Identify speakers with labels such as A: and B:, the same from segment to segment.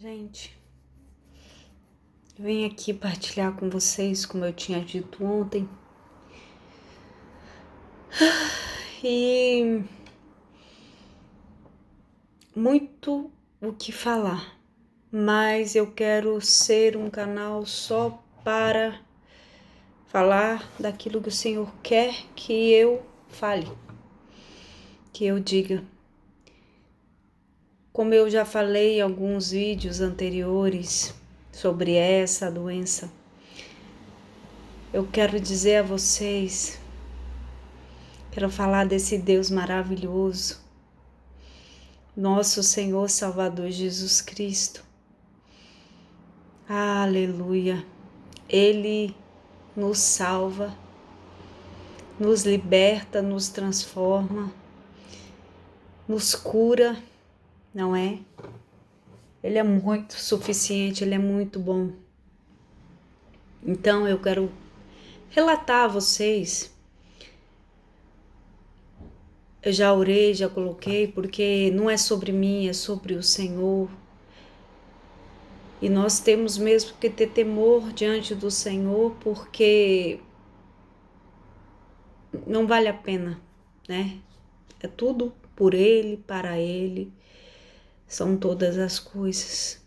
A: Gente, eu venho aqui partilhar com vocês, como eu tinha dito ontem, e muito o que falar, mas eu quero ser um canal só para falar daquilo que o Senhor quer que eu fale, que eu diga. Como eu já falei em alguns vídeos anteriores sobre essa doença, eu quero dizer a vocês, quero falar desse Deus maravilhoso, nosso Senhor Salvador Jesus Cristo. Aleluia! Ele nos salva, nos liberta, nos transforma, nos cura, não é? Ele é muito suficiente, ele é muito bom. Então eu quero relatar a vocês. Eu já orei, já coloquei, porque não é sobre mim, é sobre o Senhor. E nós temos mesmo que ter temor diante do Senhor, porque não vale a pena, né? É tudo por Ele, para Ele, são todas as coisas.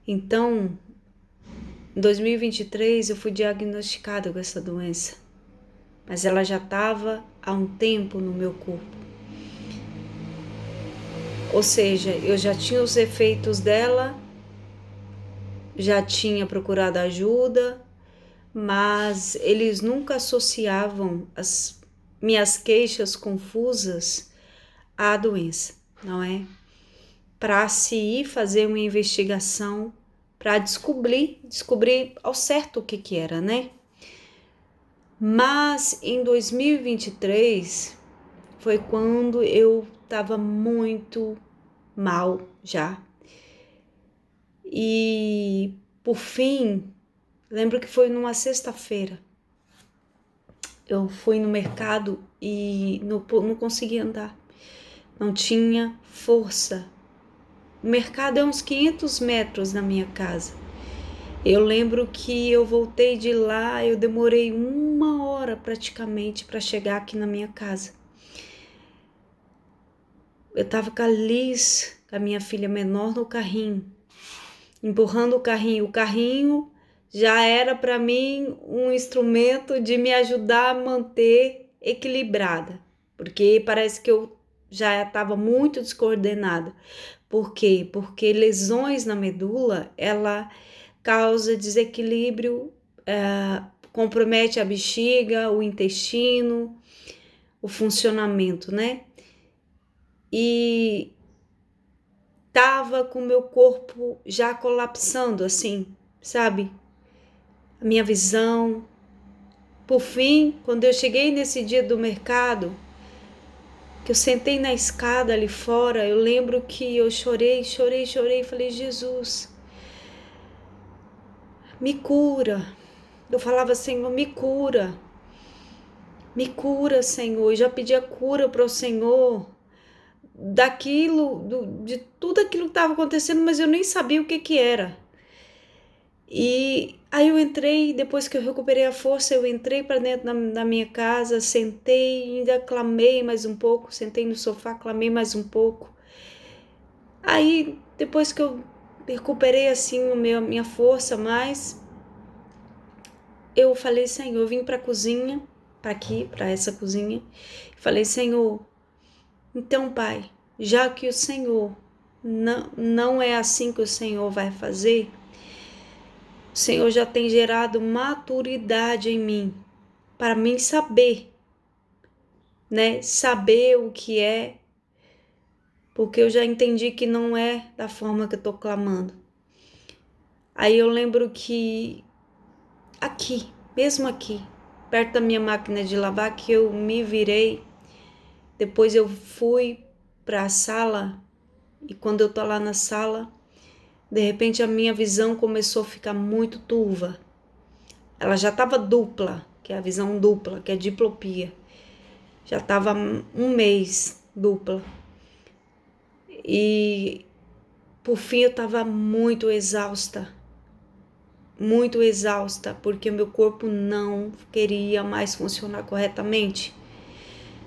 A: Então, em 2023 eu fui diagnosticada com essa doença, mas ela já estava há um tempo no meu corpo. Ou seja, eu já tinha os efeitos dela, já tinha procurado ajuda, mas eles nunca associavam as minhas queixas confusas à doença, não é? Para se ir fazer uma investigação, para descobrir ao certo o que era, né? Mas em 2023 foi quando eu estava muito mal já. E por fim, lembro que foi numa sexta-feira. Eu fui no mercado e não conseguia andar. Não tinha força. O mercado é uns 500 metros da minha casa. Eu lembro que eu voltei de lá, eu demorei 1 hora praticamente para chegar aqui na minha casa. Eu estava com a Liz, com a minha filha menor, no carrinho, empurrando o carrinho. O carrinho já era para mim um instrumento de me ajudar a manter equilibrada, porque parece que eu já estava muito descoordenada. Por quê? Porque lesões na medula, ela causa desequilíbrio, compromete a bexiga, o intestino, o funcionamento, né? E tava com o meu corpo já colapsando, assim, sabe? A minha visão. Por fim, quando eu cheguei nesse dia do mercado, que eu sentei na escada ali fora, eu lembro que eu chorei e falei, Jesus, me cura. Eu falava, Senhor, me cura, Senhor. Eu já pedi a cura para o Senhor daquilo, de tudo aquilo que estava acontecendo, mas eu nem sabia o que era. E aí eu entrei, depois que eu recuperei a força, eu entrei para dentro da minha casa, sentei, ainda clamei mais um pouco, sentei no sofá, clamei mais um pouco. Aí, depois que eu recuperei assim a minha força mais, eu falei, Senhor, eu vim para a cozinha, para essa cozinha, falei, Senhor, então, Pai, já que o Senhor não é assim que o Senhor vai fazer, o Senhor já tem gerado maturidade em mim, para mim saber, né? Saber o que é, porque eu já entendi que não é da forma que eu tô clamando. Aí eu lembro que aqui, mesmo aqui, perto da minha máquina de lavar, que eu me virei, depois eu fui para a sala, e quando eu tô lá na sala, de repente a minha visão começou a ficar muito turva. Ela já estava dupla, que é a visão dupla, que é a diplopia. Já estava 1 mês dupla. E por fim eu estava muito exausta, porque meu corpo não queria mais funcionar corretamente,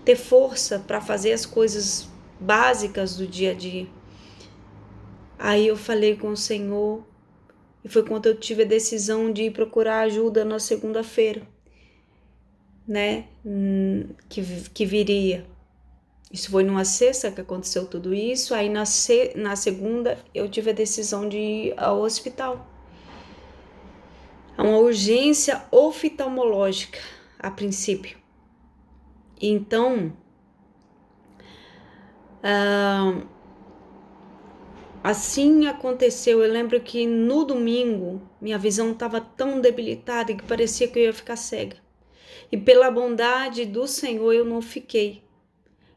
A: ter força para fazer as coisas básicas do dia a dia. Aí eu falei com o Senhor, e foi quando eu tive a decisão de ir procurar ajuda na segunda-feira, né, que viria. Isso foi numa sexta que aconteceu tudo isso. Aí na segunda eu tive a decisão de ir ao hospital, a uma urgência oftalmológica a princípio. Então, assim aconteceu. Eu lembro que no domingo minha visão estava tão debilitada que parecia que eu ia ficar cega. E pela bondade do Senhor eu não fiquei.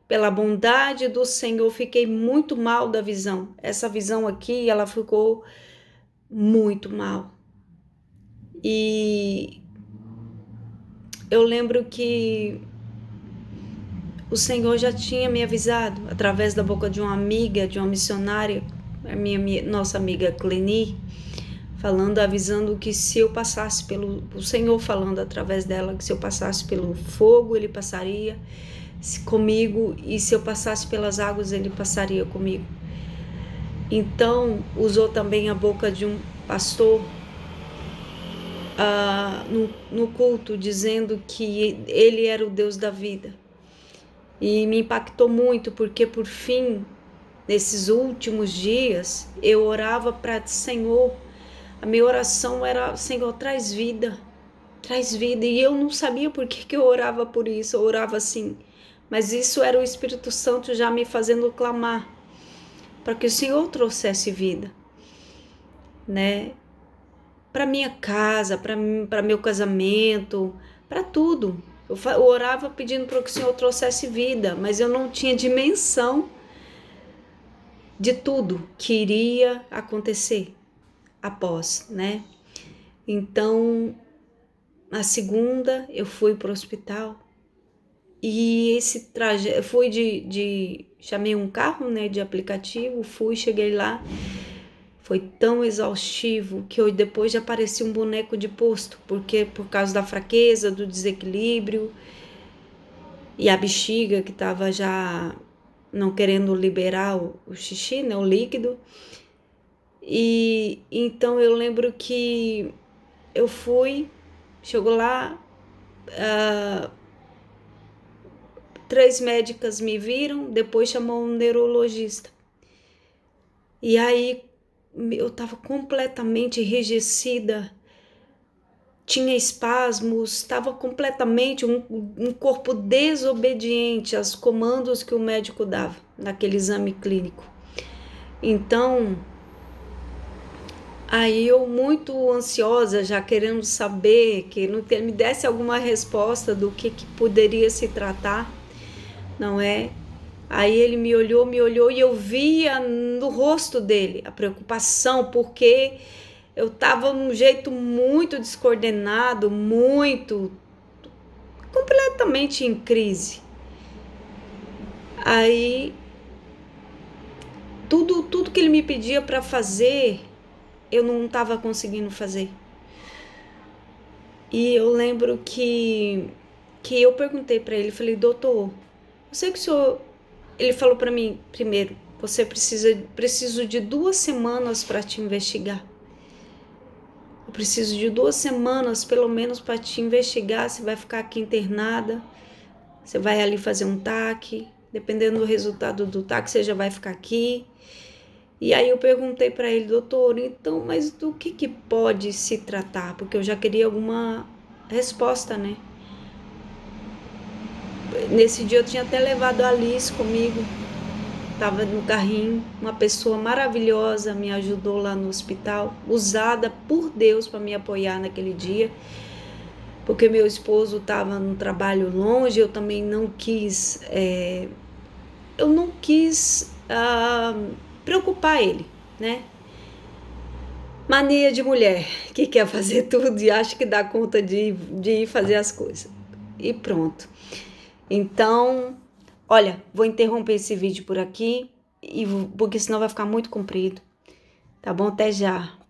A: Pela bondade do Senhor fiquei muito mal da visão. Essa visão aqui, ela ficou muito mal. E eu lembro que o Senhor já tinha me avisado através da boca de uma amiga, de uma missionária, nossa amiga Cleni, avisando que se eu passasse o Senhor falando através dela, que se eu passasse pelo fogo, ele passaria comigo, e se eu passasse pelas águas, ele passaria comigo. Então, usou também a boca de um pastor no culto, dizendo que ele era o Deus da vida. E me impactou muito, porque por fim, nesses últimos dias, eu orava para Senhor, a minha oração era: Senhor, traz vida, e eu não sabia por que eu orava por isso, eu orava assim, mas isso era o Espírito Santo já me fazendo clamar, para que o Senhor trouxesse vida, né? Para minha casa, para meu casamento, para tudo. Eu orava pedindo para que o Senhor trouxesse vida, mas eu não tinha dimensão de tudo que iria acontecer após, né? Então, na segunda, eu fui para o hospital, e esse trajeto, fui chamei um carro, né, de aplicativo, cheguei lá, foi tão exaustivo que eu depois já parecia um boneco de posto, porque por causa da fraqueza, do desequilíbrio, e a bexiga que estava já não querendo liberar o xixi, né, o líquido. E então eu lembro que eu chegou lá, 3 médicas me viram, depois chamou um neurologista. E aí eu estava completamente enrijecida, tinha espasmos, estava completamente um corpo desobediente aos comandos que o médico dava naquele exame clínico. Então, aí eu muito ansiosa, já querendo saber, que me desse alguma resposta do que poderia se tratar, não é? Aí ele me olhou e eu via no rosto dele a preocupação, porque eu estava de um jeito muito descoordenado, completamente em crise. Aí tudo que ele me pedia para fazer, eu não estava conseguindo fazer. E eu lembro que eu perguntei para ele, falei: doutor, eu sei que o senhor... Ele falou para mim, primeiro: você preciso de 2 semanas para te investigar. Eu preciso de 2 semanas, pelo menos, para te investigar. Você vai ficar aqui internada, você vai ali fazer um TAC, dependendo do resultado do TAC, você já vai ficar aqui. E aí eu perguntei para ele: doutor, então, mas do que pode se tratar? Porque eu já queria alguma resposta, né? Nesse dia eu tinha até levado a Alice comigo, estava no carrinho, uma pessoa maravilhosa me ajudou lá no hospital, usada por Deus para me apoiar naquele dia, porque meu esposo estava no trabalho longe, eu também não quis, preocupar ele, né? Mania de mulher, que quer fazer tudo e acha que dá conta de ir fazer as coisas. E pronto. Então, olha, vou interromper esse vídeo por aqui, porque senão vai ficar muito comprido. Tá bom? Até já.